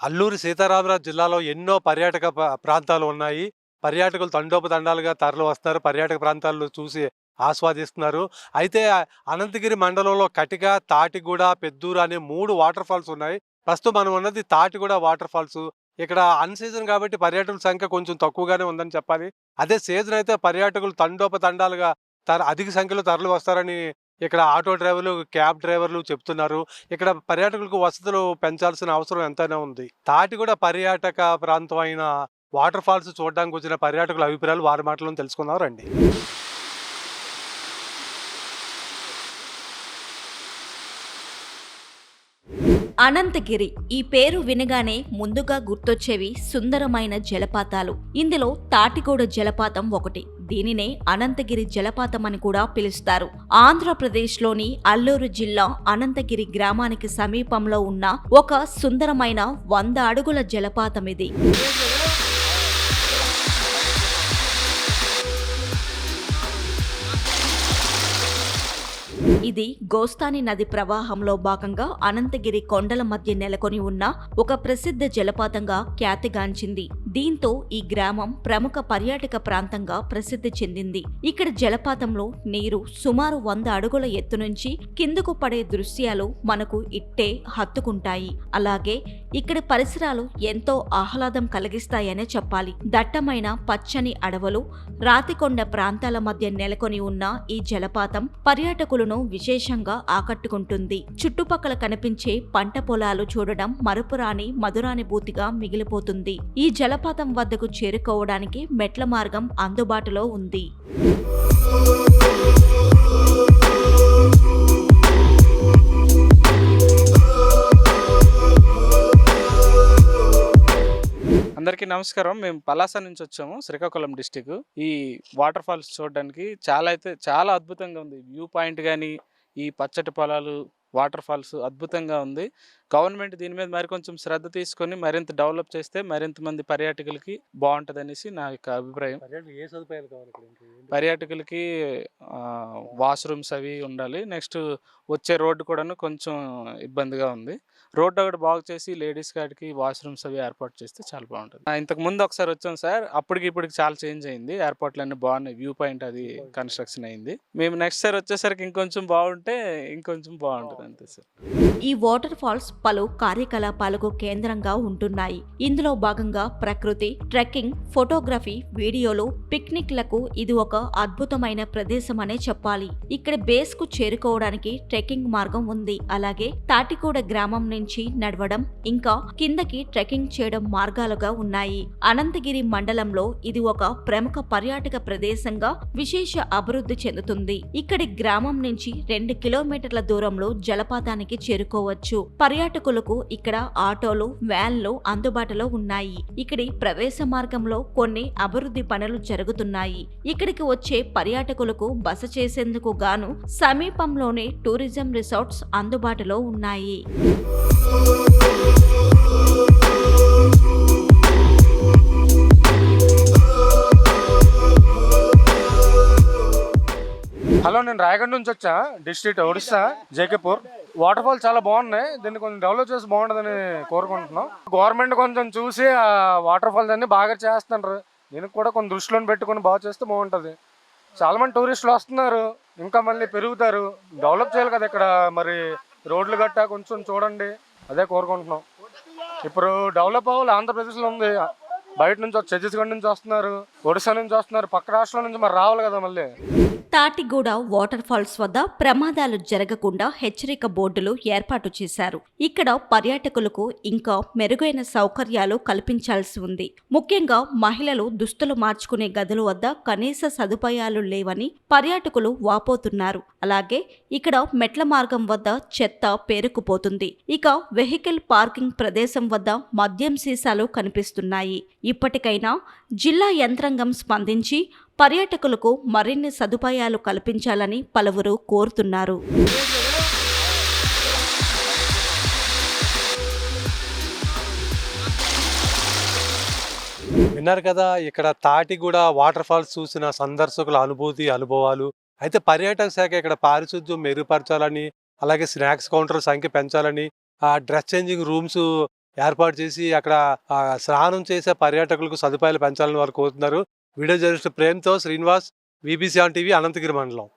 అల్లూరి సీతారామరాజు జిల్లాలో ఎన్నో పర్యాటక ప్రాంతాలు ఉన్నాయి. పర్యాటకులు తండోపతండాలుగా తరలి వస్తారు. పర్యాటక ప్రాంతాలు చూసి ఆస్వాదిస్తున్నారు. అయితే అనంతగిరి మండలంలో కటిక, తాటిగూడ, పెద్దూరు అనే 3 వాటర్ ఫాల్స్ ఉన్నాయి. ప్రస్తుతం మనం ఉన్నది తాటిగూడ వాటర్ ఫాల్స్. ఇక్కడ అన్ సీజన్ కాబట్టి పర్యాటకుల సంఖ్య కొంచెం తక్కువగానే ఉందని చెప్పాలి. అదే సీజన్ అయితే పర్యాటకులు తండోపతండాలుగా అధిక సంఖ్యలో తరలి వస్తారని ఇక్కడ ఆటో డ్రైవర్లు, క్యాబ్ డ్రైవర్లు చెప్తున్నారు. ఇక్కడ పర్యాటకులకు వసతులు పెంచాల్సిన అవసరం ఎంతైనా ఉంది. తాటిగూడ పర్యాటక ప్రాంతం అయిన వాటర్ ఫాల్స్ చూడడానికి వచ్చిన పర్యాటకుల అభిప్రాయాలు వారి మాటల్లోనే తెలుసుకుందాం రండి. అనంతగిరి ఈ పేరు వినగానే ముందుగా గుర్తొచ్చేవి సుందరమైన జలపాతాలు. ఇందులో తాటిగూడ జలపాతం ఒకటి. దీనినే అనంతగిరి జలపాతం అని కూడా పిలుస్తారు. ఆంధ్రప్రదేశ్లోని అల్లూరు జిల్లా అనంతగిరి గ్రామానికి సమీపంలో ఉన్న ఒక సుందరమైన 100 అడుగుల జలపాతం ఇది. ఇది గోస్తాని నది ప్రవాహంలో భాగంగా అనంతగిరి కొండల మధ్య నెలకొని ఉన్న ఒక ప్రసిద్ధ జలపాతంగా ఖ్యాతిగాంచింది. దీంతో ఈ గ్రామం ప్రముఖ పర్యాటక ప్రాంతంగా ప్రసిద్ధి చెందింది. ఇక్కడ జలపాతంలో నీరు సుమారు 100 అడుగుల ఎత్తు నుంచి కిందకు పడే దృశ్యాలు మనకు ఇట్టే హత్తుకుంటాయి. అలాగే ఇక్కడి పరిసరాలు ఎంతో ఆహ్లాదం కలిగిస్తాయనే చెప్పాలి. దట్టమైన పచ్చని అడవులు, రాతికొండ ప్రాంతాల మధ్య నెలకొని ఉన్న ఈ జలపాతం పర్యాటకులను విశేషంగా ఆకట్టుకుంటుంది. చుట్టుపక్కల కనిపించే పంట పొలాలు చూడడం మరుపురాని మధురానుభూతిగా మిగిలిపోతుంది. ఈ జలపాతం వద్దకు చేరుకోవడానికి మెట్ల మార్గం అందుబాటులో ఉంది. అందరికీ నమస్కారం. మేము పలాస నుంచి వచ్చాము, శ్రీకాకుళం డిస్టిక్. ఈ వాటర్ ఫాల్స్ చూడడానికి చాలా అద్భుతంగా ఉంది. వ్యూ పాయింట్ కానీ, ఈ పచ్చటి పొలాలు, వాటర్ ఫాల్స్ అద్భుతంగా ఉంది. గవర్నమెంట్ దీని మీద మరికొంచెం శ్రద్ధ తీసుకొని మరింత డెవలప్ చేస్తే మరింత మంది పర్యాటకులకి బాగుంటుందనేసి నా యొక్క అభిప్రాయం. ఏ సదుపాయాలు కావాలి ఇక్కడ? పర్యాటకులకి వాష్రూమ్స్ అవి ఉండాలి. నెక్స్ట్ వచ్చే రోడ్డు కూడాను కొంచెం ఇబ్బందిగా ఉంది. రోడ్డు ఒకటి బాగు చేసి లేడీస్ కాడికి వాష్రూమ్స్ అవి ఏర్పాటు చేస్తే చాలా బాగుంటుంది. ఇంతకు ముందు ఒకసారి వచ్చాం సార్, అప్పటికి ఇప్పటికి చాలా చేంజ్ అయింది. ఎయిర్పోర్ట్లు అన్నీ బాగున్నాయి, వ్యూ పాయింట్ అది కన్స్ట్రక్షన్ అయింది. మేము నెక్స్ట్ సార్ వచ్చేసరికి ఇంకొంచెం బాగుంటే ఇంకొంచెం బాగుంటుంది అంతే సార్. ఈ వాటర్ ఫాల్స్ పలు కార్యకలాపాలకు కేంద్రంగా ఉంటున్నాయి. ఇందులో భాగంగా ప్రకృతి, ట్రెక్కింగ్, ఫోటోగ్రఫీ, వీడియోలు, పిక్నిక్లకు ఇది ఒక అద్భుతమైన ప్రదేశం అనే చెప్పాలి. ఇక్కడ బేస్ కు చేరుకోవడానికి ట్రెక్కింగ్ మార్గం ఉంది. అలాగే తాటిగూడ గ్రామం నుంచి నడవడం, ఇంకా కిందకి ట్రెక్కింగ్ చేయడం మార్గాలుగా ఉన్నాయి. అనంతగిరి మండలంలో ఇది ఒక ప్రముఖ పర్యాటక ప్రదేశంగా విశేష అభివృద్ధి చెందుతుంది. ఇక్కడి గ్రామం నుంచి 2 కిలోమీటర్ల దూరంలో జలపాతానికి చేరుకోవచ్చు. పర్యాటకులకు ఇక్కడ ఆటోలు, వ్యాన్లు అందుబాటులో ఉన్నాయి. ఇక్కడి ప్రవేశ మార్గంలో కొన్ని అభివృద్ధి పనులు జరుగుతున్నాయి. ఇక్కడికి వచ్చే పర్యాటకులకు బస చేసేందుకు గాను సమీపంలోనే టూరిజం రిసార్ట్స్ అందుబాటులో ఉన్నాయి. హలో, నేను రాయగఢ్ నుంచి వచ్చా, డిస్ట్రిక్ట్ ఒడిస్సా, జేకేపూర్. వాటర్ ఫాల్ చాలా బాగున్నాయి. దీన్ని కొంచెం డెవలప్ చేసి బాగుంటుందని కోరుకుంటున్నాం. గవర్నమెంట్ కొంచెం చూసి ఆ వాటర్ ఫాల్స్ అన్ని బాగా చేస్తున్నారు. దీనికి కూడా కొన్ని దృష్టిలో పెట్టుకుని బాగా చేస్తే బాగుంటుంది. చాలా మంది టూరిస్టులు వస్తున్నారు, ఇంకా మళ్ళీ పెరుగుతారు. డెవలప్ చేయాలి కదా ఇక్కడ. మరి రోడ్లు గట్టా కొంచెం చూడండి, అదే కోరుకుంటున్నాం. ఇప్పుడు డెవలప్ అవ్వాలి. ఆంధ్రప్రదేశ్లో ఉంది, బయట నుంచి ఛత్తీస్గఢ్ నుంచి వస్తున్నారు, ఒడిశా నుంచి వస్తున్నారు, పక్క రాష్ట్రాల నుంచి మరి రావాలి కదా మళ్ళీ. తాటిగూడ వాటర్ ఫాల్స్ వద్ద ప్రమాదాలు జరగకుండా హెచ్చరిక బోర్డులు ఏర్పాటు చేశారు. ఇక్కడ పర్యాటకులకు ఇంకా మెరుగైన సౌకర్యాలు కల్పించాల్సి ఉంది. ముఖ్యంగా మహిళలు దుస్తులు మార్చుకునే గదుల వద్ద కనీస సదుపాయాలు లేవని పర్యాటకులు వాపోతున్నారు. అలాగే ఇక్కడ మెట్ల మార్గం వద్ద చెత్త పేరుకుపోతుంది. ఇక వెహికల్ పార్కింగ్ ప్రదేశం వద్ద మద్యం సీసాలు కనిపిస్తున్నాయి. ఇప్పటికైనా జిల్లా యంత్రాంగం స్పందించి పర్యాటకులకు మరిన్ని సదుపాయాలు కల్పించాలని పలువురు కోరుతున్నారు. విన్నారు కదా, ఇక్కడ తాటిగూడ వాటర్ ఫాల్స్ చూసిన సందర్శకుల అనుభవాలు. అయితే పర్యాటక శాఖ ఇక్కడ పారిశుద్ధ్యం మెరుగుపరచాలని, అలాగే స్నాక్స్ కౌంటర్ సంఖ్య పెంచాలని, డ్రెస్ చేంజింగ్ రూమ్స్ ఏర్పాటు చేసి అక్కడ స్నానం చేసే పర్యాటకులకు సదుపాయాలు పెంచాలని వారు కోరుతున్నారు. వీడియో జర్నలిస్ట్ ప్రేమ్తో శ్రీనివాస్, VBC టీవీ, అనంతగిరి మండలం.